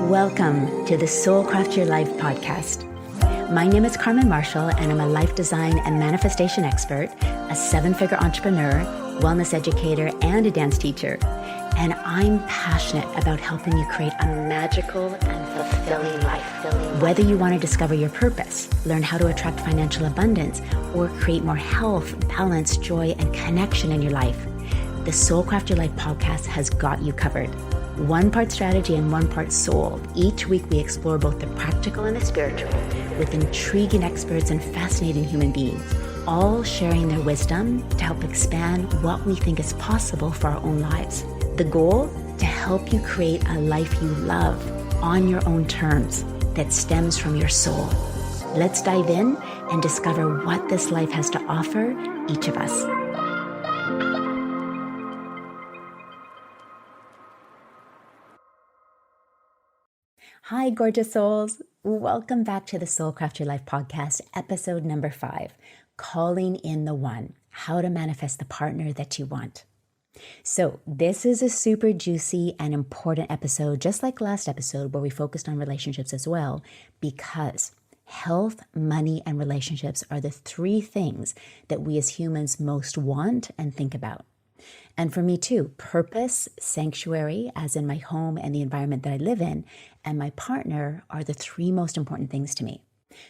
Welcome to the Soul Craft Your Life podcast. My name is Carmen Marshall, and I'm a life design and manifestation expert, a 7-figure entrepreneur, wellness educator, and a dance teacher. And I'm passionate about helping you create a magical and fulfilling life. Whether you want to discover your purpose, learn how to attract financial abundance, or create more health, balance, joy, and connection in your life, the Soul Craft Your Life podcast has got you covered. 1 part strategy and 1 part soul. Each week we explore both the practical and the spiritual with intriguing experts and fascinating human beings, all sharing their wisdom to help expand what we think is possible for our own lives. The goal? To help you create a life you love on your own terms that stems from your soul. Let's dive in and discover what this life has to offer each of us. Hi, gorgeous souls. Welcome back to the Soul Craft Your Life podcast, episode number 5, Calling in the One, How to Manifest the Partner That You Want. So this is a super juicy and important episode, just like last episode where we focused on relationships as well, because health, money, and relationships are the 3 things that we as humans most want and think about. And for me too, purpose, sanctuary, as in my home and the environment that I live in, and my partner are the 3 most important things to me.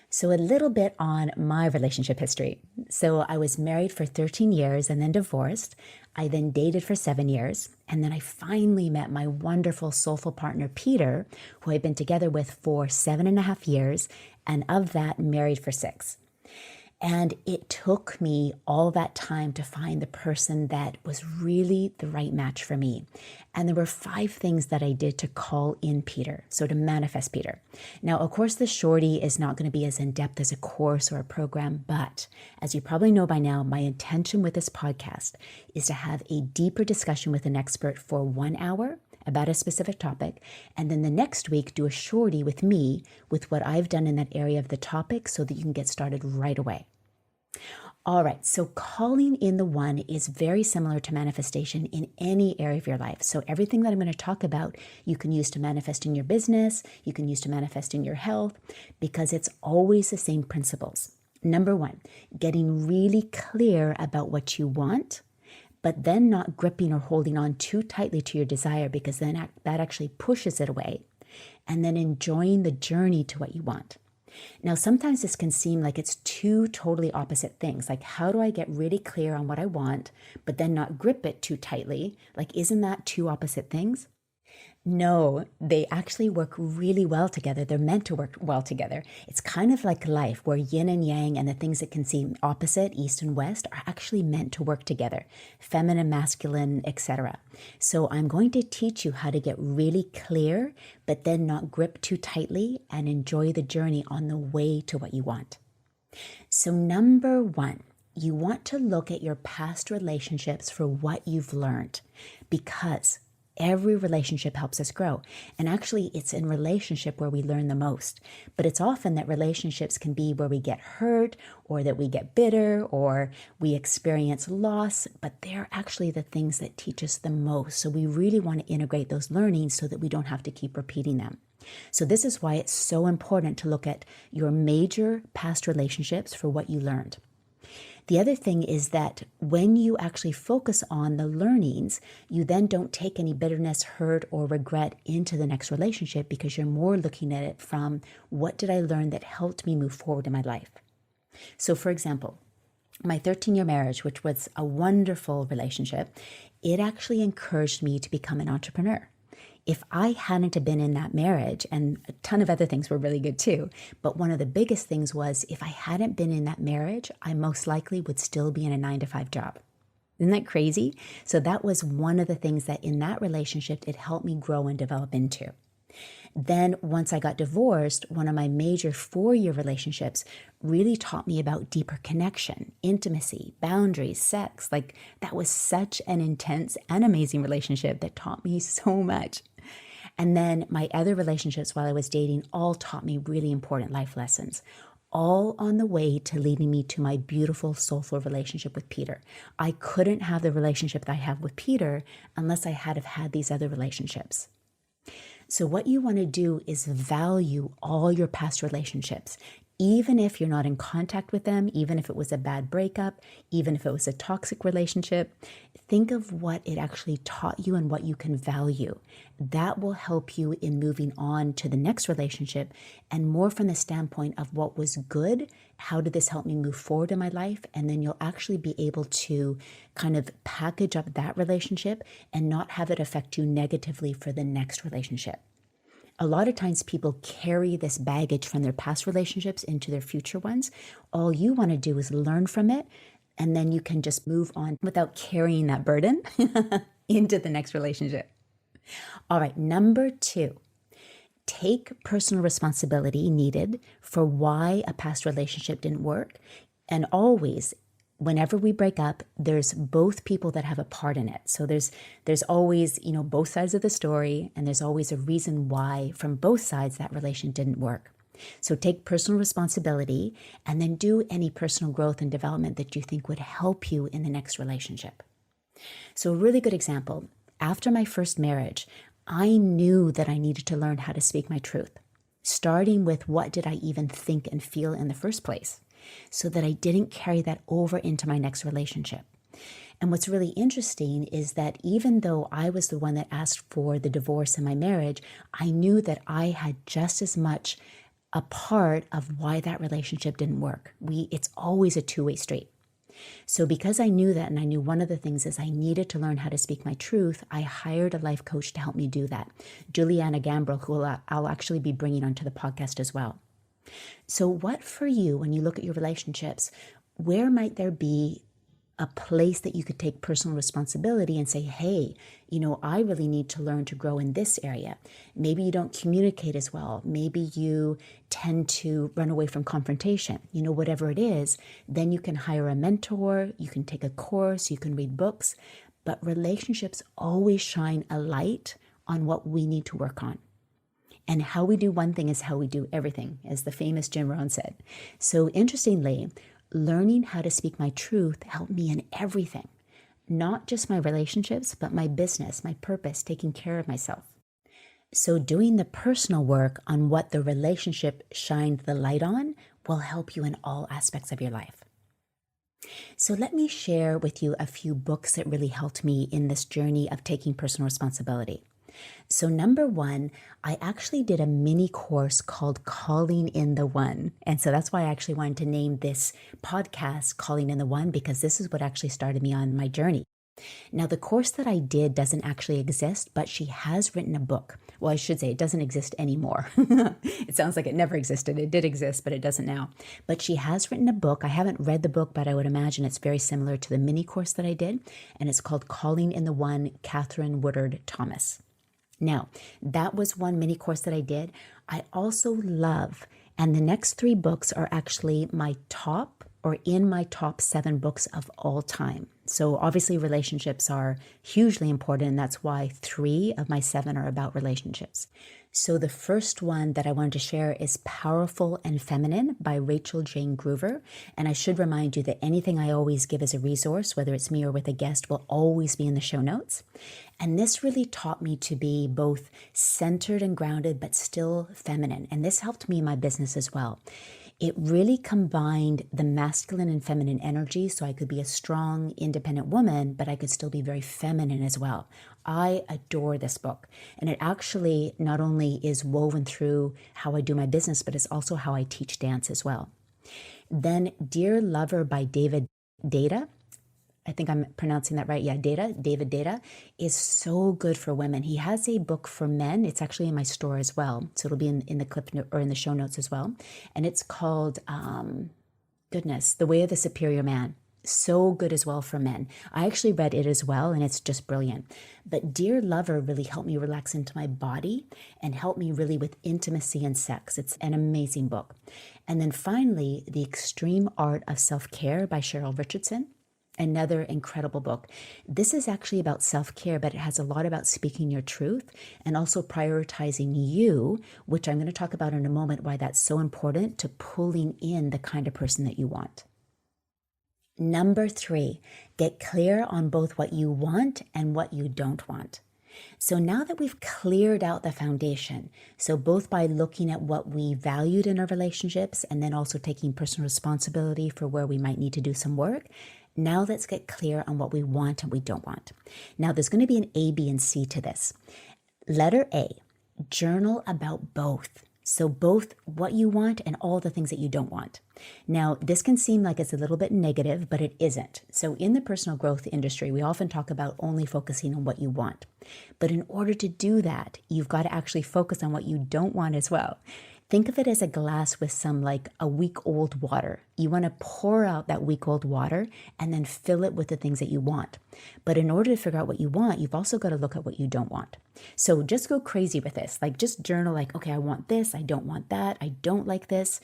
So a little bit on my relationship history. So I was married for 13 years and then divorced. I then dated for 7 years. And then I finally met my wonderful soulful partner, Peter, who I've been together with for 7.5 years. And of that, married for 6. And it took me all that time to find the person that was really the right match for me. And there were 5 things that I did to call in Peter, so to manifest Peter. Now, of course, the shorty is not going to be as in-depth as a course or a program, but as you probably know by now, my intention with this podcast is to have a deeper discussion with an expert for 1 hour about a specific topic, and then the next week do a shorty with me with what I've done in that area of the topic so that you can get started right away. All right, so calling in the one is very similar to manifestation in any area of your life. So everything that I'm going to talk about, you can use to manifest in your business, you can use to manifest in your health, because it's always the same principles. Number 1, getting really clear about what you want, but then not gripping or holding on too tightly to your desire, because then that actually pushes it away. And then enjoying the journey to what you want. Now, sometimes this can seem like it's 2 totally opposite things. Like, how do I get really clear on what I want, but then not grip it too tightly? Like, isn't that 2 opposite things? No, they actually work really well together. They're meant to work well together. It's kind of like life, where yin and yang and the things that can seem opposite, east and west, are actually meant to work together. Feminine, masculine, etc. So I'm going to teach you how to get really clear, but then not grip too tightly and enjoy the journey on the way to what you want. So number 1, you want to look at your past relationships for what you've learned, because every relationship helps us grow. And actually, it's in relationship where we learn the most. But it's often that relationships can be where we get hurt, or that we get bitter, or we experience loss. But they're actually the things that teach us the most. So we really want to integrate those learnings so that we don't have to keep repeating them. So this is why it's so important to look at your major past relationships for what you learned. The other thing is that when you actually focus on the learnings, you then don't take any bitterness, hurt, or regret into the next relationship, because you're more looking at it from, what did I learn that helped me move forward in my life? So for example, my 13-year marriage, which was a wonderful relationship, it actually encouraged me to become an entrepreneur. If I hadn't have been in that marriage, and a ton of other things were really good too, but one of the biggest things was, if I hadn't been in that marriage, I most likely would still be in a 9-to-5 job. Isn't that crazy? So that was one of the things that in that relationship, it helped me grow and develop into. Then once I got divorced, one of my major 4-year relationships really taught me about deeper connection, intimacy, boundaries, sex. Like, that was such an intense and amazing relationship that taught me so much. And then my other relationships while I was dating all taught me really important life lessons, all on the way to leading me to my beautiful, soulful relationship with Peter. I couldn't have the relationship that I have with Peter unless I had have had these other relationships. So what you want to do is value all your past relationships, even if you're not in contact with them, even if it was a bad breakup, even if it was a toxic relationship. Think of what it actually taught you and what you can value. That will help you in moving on to the next relationship, and more from the standpoint of what was good. How did this help me move forward in my life? And then you'll actually be able to kind of package up that relationship and not have it affect you negatively for the next relationship. A lot of times people carry this baggage from their past relationships into their future ones. All you want to do is learn from it, and then you can just move on without carrying that burden into the next relationship. All right, number 2, take personal responsibility needed for why a past relationship didn't work. And always, whenever we break up, there's both people that have a part in it. So there's always, both sides of the story, and there's always a reason why from both sides that relation didn't work. So take personal responsibility, and then do any personal growth and development that you think would help you in the next relationship. So a really good example, after my first marriage, I knew that I needed to learn how to speak my truth, starting with what did I even think and feel in the first place, so that I didn't carry that over into my next relationship. And what's really interesting is that even though I was the one that asked for the divorce in my marriage, I knew that I had just as much a part of why that relationship didn't work. It's always a two-way street. So because I knew that, and I knew one of the things is I needed to learn how to speak my truth, I hired a life coach to help me do that, Juliana Gambrel, who I'll actually be bringing onto the podcast as well. So what for you, when you look at your relationships, where might there be a place that you could take personal responsibility and say, hey, I really need to learn to grow in this area. Maybe you don't communicate as well. Maybe you tend to run away from confrontation. Whatever it is, then you can hire a mentor, you can take a course, you can read books. But relationships always shine a light on what we need to work on. And how we do one thing is how we do everything, as the famous Jim Rohn said. So interestingly, learning how to speak my truth helped me in everything, not just my relationships, but my business, my purpose, taking care of myself. So doing the personal work on what the relationship shined the light on will help you in all aspects of your life. So let me share with you a few books that really helped me in this journey of taking personal responsibility. So number 1, I actually did a mini course called Calling in the One. And so that's why I actually wanted to name this podcast Calling in the One, because this is what actually started me on my journey. Now, the course that I did doesn't actually exist, but she has written a book. Well, I should say it doesn't exist anymore. It sounds like it never existed. It did exist, but it doesn't now. But she has written a book. I haven't read the book, but I would imagine it's very similar to the mini course that I did. And it's called Calling in the One, Catherine Woodard Thomas. Now, that was one mini course that I did. I also love, and the next 3 books are actually my top, or in my top 7 books of all time. So obviously relationships are hugely important, and that's why 3 of my 7 are about relationships. So the first one that I wanted to share is Powerful and Feminine by Rachel Jane Groover. And I should remind you that anything I always give as a resource, whether it's me or with a guest, will always be in the show notes. And this really taught me to be both centered and grounded, but still feminine. And this helped me in my business as well. It really combined the masculine and feminine energy, so I could be a strong, independent woman, but I could still be very feminine as well. I adore this book. And it actually not only is woven through how I do my business, but it's also how I teach dance as well. Then Dear Lover by David Deida. I think I'm pronouncing that right. Yeah, David Deida is so good for women. He has a book for men. It's actually in my store as well. So it'll be in the clip or in the show notes as well. And it's called, The Way of the Superior Man. So good as well for men. I actually read it as well, and it's just brilliant. But Dear Lover really helped me relax into my body and helped me really with intimacy and sex. It's an amazing book. And then finally, The Extreme Art of Self-Care by Cheryl Richardson. Another incredible book. This is actually about self-care, but it has a lot about speaking your truth and also prioritizing you, which I'm going to talk about in a moment, why that's so important to pulling in the kind of person that you want. Number 3, get clear on both what you want and what you don't want. So now that we've cleared out the foundation, so both by looking at what we valued in our relationships and then also taking personal responsibility for where we might need to do some work, now let's get clear on what we want and we don't want. Now there's going to be an A, B, and C to this. Letter A, journal about both. So both what you want and all the things that you don't want. Now, this can seem like it's a little bit negative, but it isn't. So in the personal growth industry, we often talk about only focusing on what you want. But in order to do that, you've got to actually focus on what you don't want as well. Think of it as a glass with some like a week-old water. You want to pour out that week-old water and then fill it with the things that you want. But in order to figure out what you want, you've also got to look at what you don't want. So just go crazy with this. Like just journal like, okay, I want this, I don't want that, I don't like this.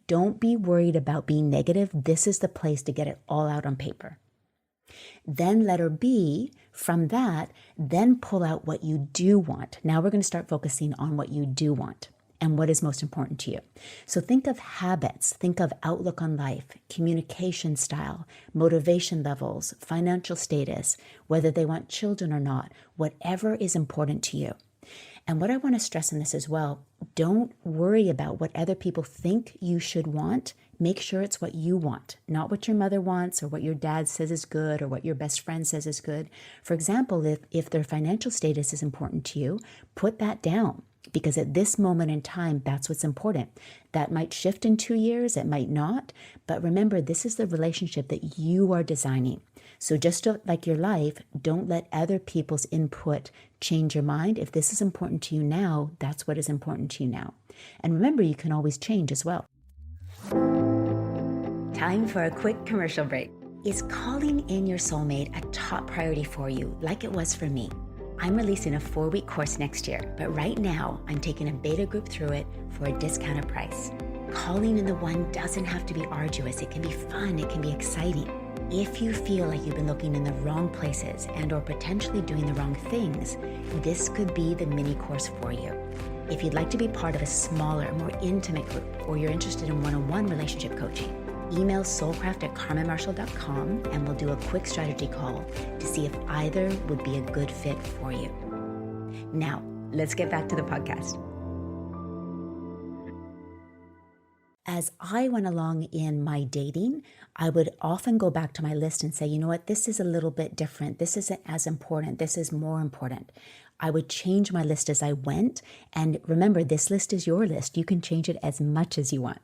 Don't be worried about being negative. This is the place to get it all out on paper. Then letter B, from that, then pull out what you do want. Now we're going to start focusing on what you do want and what is most important to you. So think of habits, think of outlook on life, communication style, motivation levels, financial status, whether they want children or not, whatever is important to you. And what I want to stress in this as well, don't worry about what other people think you should want. Make sure it's what you want, not what your mother wants or what your dad says is good or what your best friend says is good. For example, if their financial status is important to you, put that down. Because at this moment in time, that's what's important. That might shift in 2 years, it might not. But remember, this is the relationship that you are designing. So just like your life, don't let other people's input change your mind. If this is important to you now, that's what is important to you now. And remember, you can always change as well. Time for a quick commercial break. Is calling in your soulmate a top priority for you, like it was for me? I'm releasing a 4-week course next year, but right now I'm taking a beta group through it for a discounted price. Calling in the one doesn't have to be arduous. It can be fun. It can be exciting. If you feel like you've been looking in the wrong places and or potentially doing the wrong things, this could be the mini course for you. If you'd like to be part of a smaller, more intimate group, or you're interested in one-on-one relationship coaching, email soulcraft@carmenmarshall.com and we'll do a quick strategy call to see if either would be a good fit for you. Now, let's get back to the podcast. As I went along in my dating, I would often go back to my list and say, you know what, this is a little bit different. This isn't as important. This is more important. I would change my list as I went. And remember, this list is your list. You can change it as much as you want.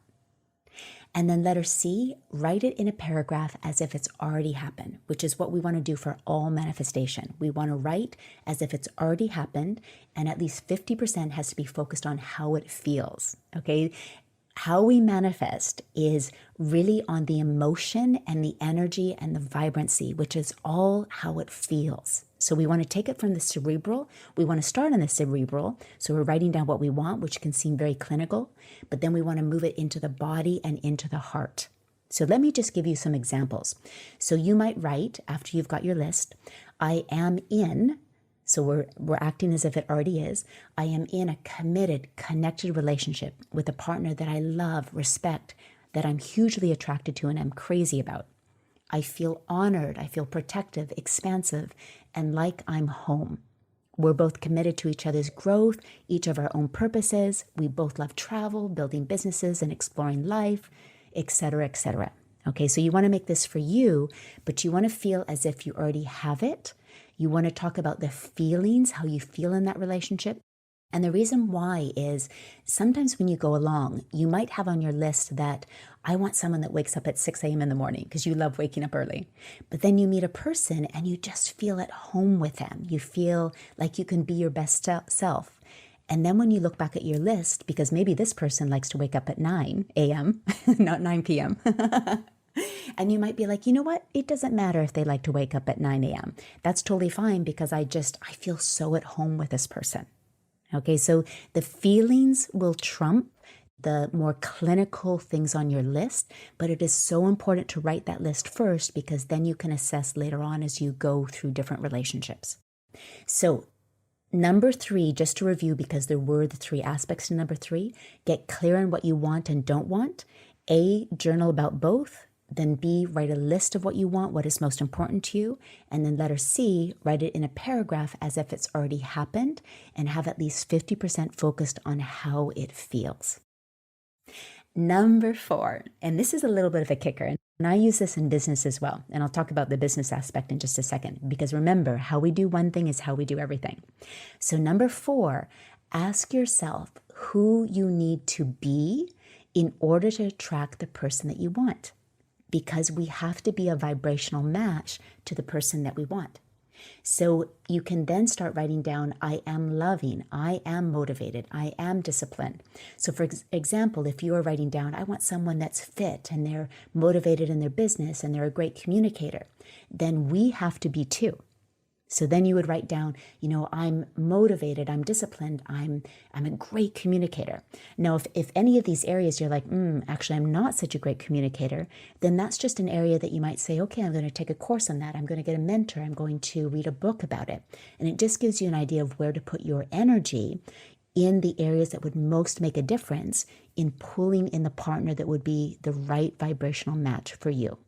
And then letter C, write it in a paragraph as if it's already happened, which is what we want to do for all manifestation. We want to write as if it's already happened, and at least 50% has to be focused on how it feels, okay? How we manifest is really on the emotion and the energy and the vibrancy, which is all how it feels. So we want to take it from the cerebral. We want to start on the cerebral. So we're writing down what we want, which can seem very clinical, but then we want to move it into the body and into the heart. So let me just give you some examples. So you might write, after you've got your list, I am in, so we're acting as if it already is, I am in a committed, connected relationship with a partner that I love, respect, that I'm hugely attracted to and I'm crazy about. I feel honored, I feel protective, expansive, and like I'm home. We're both committed to each other's growth, each of our own purposes. We both love travel, building businesses, and exploring life, etc., etc. Okay, so you want to make this for you, but you want to feel as if you already have it. You want to talk about the feelings, how you feel in that relationship. And the reason why is sometimes when you go along, you might have on your list that I want someone that wakes up at 6 a.m. in the morning because you love waking up early. But then you meet a person and you just feel at home with them. You feel like you can be your best self. And then when you look back at your list, because maybe this person likes to wake up at 9 a.m., not 9 p.m., and you might be like, you know what? It doesn't matter if they like to wake up at 9 a.m. That's totally fine because I feel so at home with this person. Okay, so the feelings will trump the more clinical things on your list, but it is so important to write that list first because then you can assess later on as you go through different relationships. So number 3, just to review, because there were the 3 aspects to number 3, get clear on what you want and don't want. A, journal about both. Then B, write a list of what you want, what is most important to you. And then letter C, write it in a paragraph as if it's already happened and have at least 50% focused on how it feels. Number 4, and this is a little bit of a kicker, and I use this in business as well. And I'll talk about the business aspect in just a second, because remember, how we do one thing is how we do everything. So number 4, ask yourself who you need to be in order to attract the person that you want, because we have to be a vibrational match to the person that we want. So you can then start writing down, I am loving, I am motivated, I am disciplined. So for example, if you are writing down, I want someone that's fit and they're motivated in their business and they're a great communicator, then we have to be too. So then you would write down, I'm motivated, I'm disciplined, I'm a great communicator. Now, if any of these areas you're like, actually, I'm not such a great communicator, then that's just an area that you might say, okay, I'm going to take a course on that. I'm going to get a mentor. I'm going to read a book about it. And it just gives you an idea of where to put your energy in the areas that would most make a difference in pulling in the partner that would be the right vibrational match for you.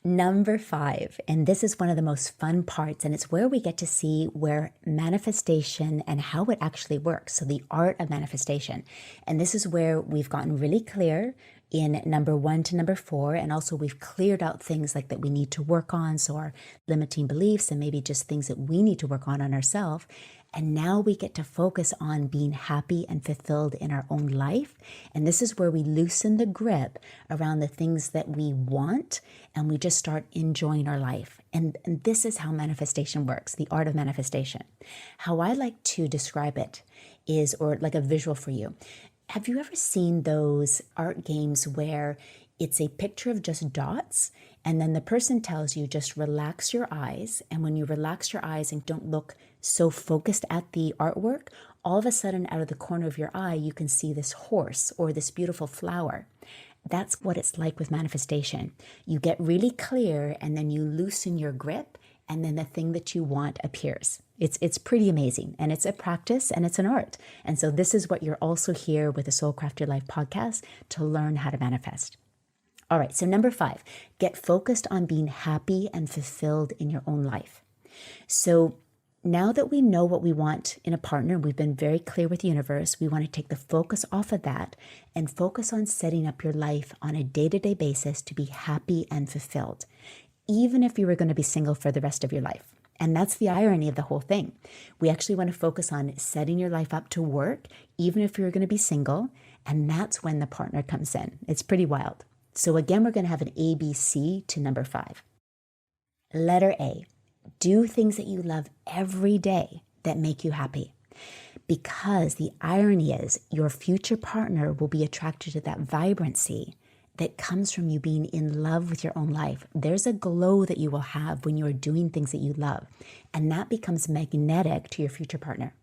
Number 5, and this is one of the most fun parts, and it's where we get to see where manifestation and how it actually works. So the art of manifestation. And this is where we've gotten really clear in number 1 to number 4. And also we've cleared out things like that we need to work on. So our limiting beliefs and maybe just things that we need to work on ourselves. And now we get to focus on being happy and fulfilled in our own life. And this is where we loosen the grip around the things that we want and we just start enjoying our life. And this is how manifestation works, the art of manifestation. How I like to describe it is, or like a visual for you. Have you ever seen those art games where it's a picture of just dots and then the person tells you just relax your eyes, and when you relax your eyes and don't look so focused at the artwork, all of a sudden out of the corner of your eye you can see this horse or this beautiful flower. That's what it's like with manifestation. You get really clear and then you loosen your grip and then the thing that you want appears. It's pretty amazing, and it's a practice and it's an art. And so this is what you're also here with the Soul Craft Your Life podcast to learn how to manifest. All right, so number 5, get focused on being happy and fulfilled in your own life. So now that we know what we want in a partner, we've been very clear with the universe, we want to take the focus off of that and focus on setting up your life on a day-to-day basis to be happy and fulfilled, even if you were going to be single for the rest of your life. And that's the irony of the whole thing. We actually want to focus on setting your life up to work, even if you're going to be single, and that's when the partner comes in. It's pretty wild. So again, we're going to have an ABC to number 5. Letter A, do things that you love every day that make you happy. Because the irony is your future partner will be attracted to that vibrancy that comes from you being in love with your own life. There's a glow that you will have when you are doing things that you love, and that becomes magnetic to your future partner.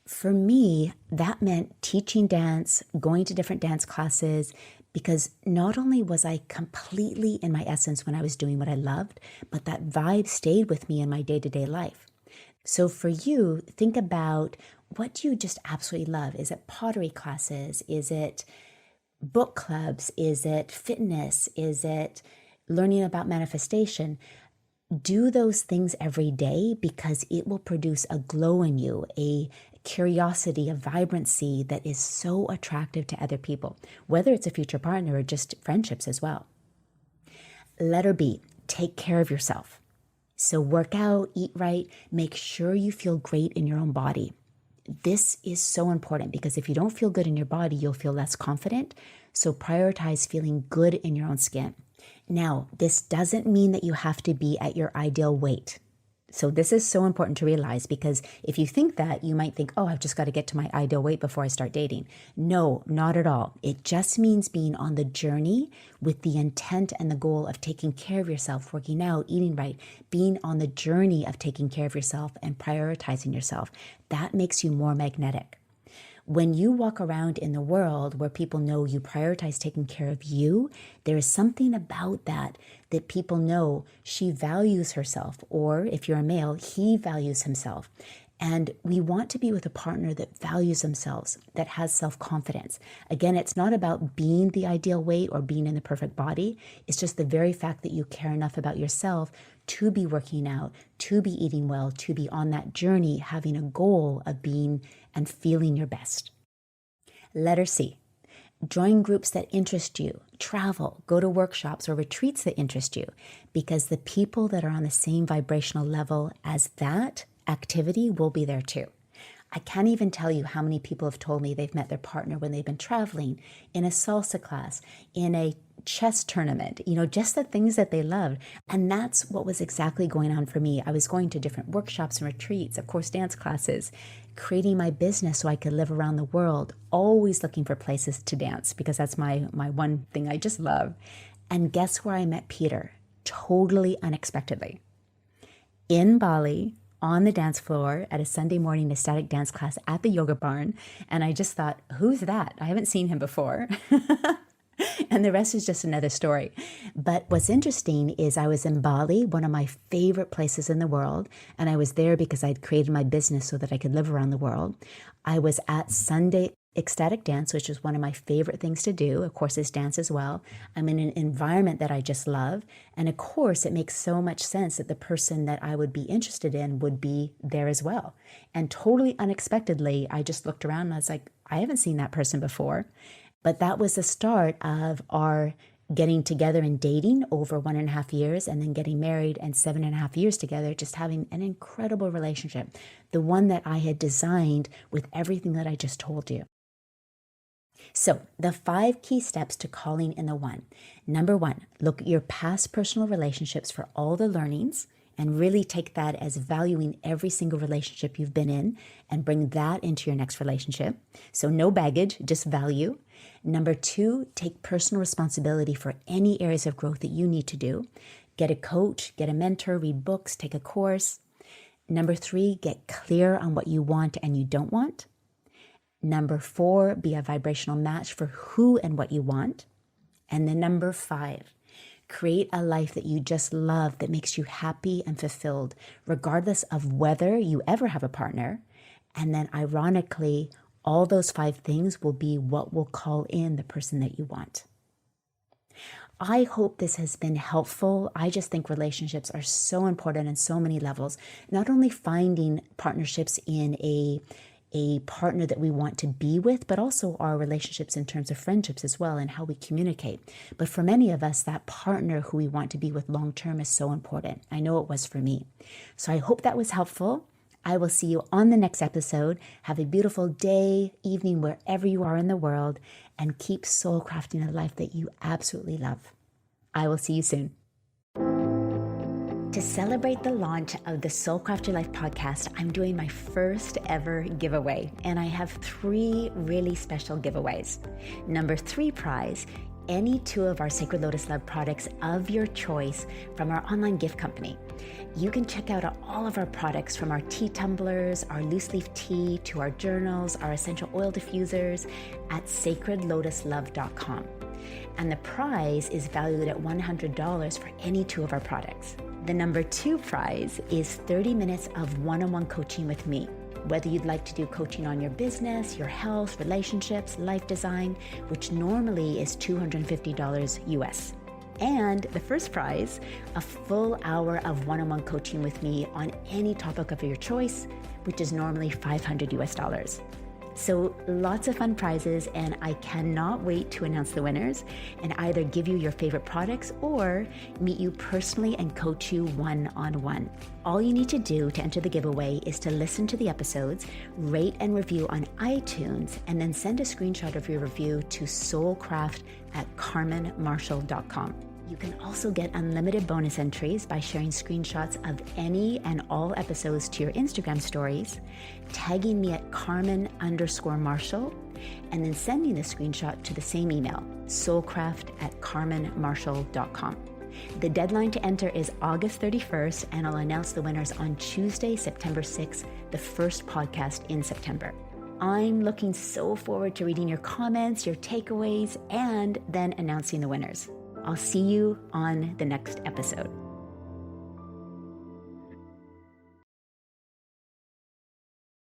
For me, that meant teaching dance, going to different dance classes, because not only was I completely in my essence when I was doing what I loved, but that vibe stayed with me in my day-to-day life. So for you, think about what do you just absolutely love? Is it pottery classes? Is it book clubs? Is it fitness? Is it learning about manifestation? Do those things every day because it will produce a glow in you, a curiosity, a vibrancy that is so attractive to other people, whether it's a future partner or just friendships as well. Letter B, take care of yourself. So work out, eat right, make sure you feel great in your own body. This is so important because if you don't feel good in your body, you'll feel less confident. So prioritize feeling good in your own skin. Now, this doesn't mean that you have to be at your ideal weight. So this is so important to realize, because if you think that, you might think, oh, I've just got to get to my ideal weight before I start dating. No, not at all. It just means being on the journey with the intent and the goal of taking care of yourself, working out, eating right, being on the journey of taking care of yourself and prioritizing yourself. That makes you more magnetic. When you walk around in the world where people know you prioritize taking care of you, there is something about that people know she values herself, or if you're a male, he values himself. And we want to be with a partner that values themselves, that has self-confidence. Again, it's not about being the ideal weight or being in the perfect body. It's just the very fact that you care enough about yourself to be working out, to be eating well, to be on that journey, having a goal of being and feeling your best. Letter C. Join groups that interest you, travel, go to workshops or retreats that interest you, because the people that are on the same vibrational level as that activity will be there too. I can't even tell you how many people have told me they've met their partner when they've been traveling, in a salsa class, in a chess tournament, just the things that they loved. And that's what was exactly going on for me. I was going to different workshops and retreats, of course, dance classes, creating my business so I could live around the world, always looking for places to dance because that's my one thing I just love. And guess where I met Peter? Totally unexpectedly. In Bali, on the dance floor at a Sunday morning ecstatic dance class at the yoga barn. And I just thought, who's that? I haven't seen him before. And the rest is just another story. But what's interesting is I was in Bali, one of my favorite places in the world. And I was there because I'd created my business so that I could live around the world. I was at Sunday ecstatic dance, which is one of my favorite things to do. Of course, it's dance as well. I'm in an environment that I just love. And of course, it makes so much sense that the person that I would be interested in would be there as well. And totally unexpectedly, I just looked around and I was like, I haven't seen that person before. But that was the start of our getting together and dating over 1.5 years, and then getting married and 7.5 years together, just having an incredible relationship. The one that I had designed with everything that I just told you. So the 5 key steps to calling in the one. Number 1, look at your past personal relationships for all the learnings and really take that as valuing every single relationship you've been in and bring that into your next relationship. So no baggage, just value. Number 2, take personal responsibility for any areas of growth that you need to do. Get a coach, get a mentor, read books, take a course. Number 3, get clear on what you want and you don't want. Number 4, be a vibrational match for who and what you want. And then number 5, create a life that you just love, that makes you happy and fulfilled, regardless of whether you ever have a partner. And then ironically, all those 5 things will be what will call in the person that you want. I hope this has been helpful. I just think relationships are so important on so many levels. Not only finding partnerships in a partner that we want to be with, but also our relationships in terms of friendships as well and how we communicate. But for many of us, that partner who we want to be with long-term is so important. I know it was for me. So I hope that was helpful. I will see you on the next episode. Have a beautiful day, evening, wherever you are in the world, and keep soul crafting a life that you absolutely love. I will see you soon. To celebrate the launch of the Soul Craft Your Life podcast, I'm doing my first ever giveaway, and I have 3 really special giveaways. Number 3 prize, any 2 of our Sacred Lotus Love products of your choice from our online gift company. You can check out all of our products, from our tea tumblers, our loose leaf tea, to our journals, our essential oil diffusers, at sacredlotuslove.com. And the prize is valued at $100 for any 2 of our products. The number 2 prize is 30 minutes of one-on-one coaching with me. Whether you'd like to do coaching on your business, your health, relationships, life design, which normally is $250 US. And the first prize, a full hour of one-on-one coaching with me on any topic of your choice, which is normally $500 US. So lots of fun prizes, and I cannot wait to announce the winners and either give you your favorite products or meet you personally and coach you one-on-one. All you need to do to enter the giveaway is to listen to the episodes, rate and review on iTunes, and then send a screenshot of your review to soulcraft@carmenmarshall.com. You can also get unlimited bonus entries by sharing screenshots of any and all episodes to your Instagram stories, tagging me at Carmen_Marshall, and then sending the screenshot to the same email, soulcraft@carmenmarshall.com. The deadline to enter is August 31st, and I'll announce the winners on Tuesday, September 6th, the first podcast in September. I'm looking so forward to reading your comments, your takeaways, and then announcing the winners. I'll see you on the next episode.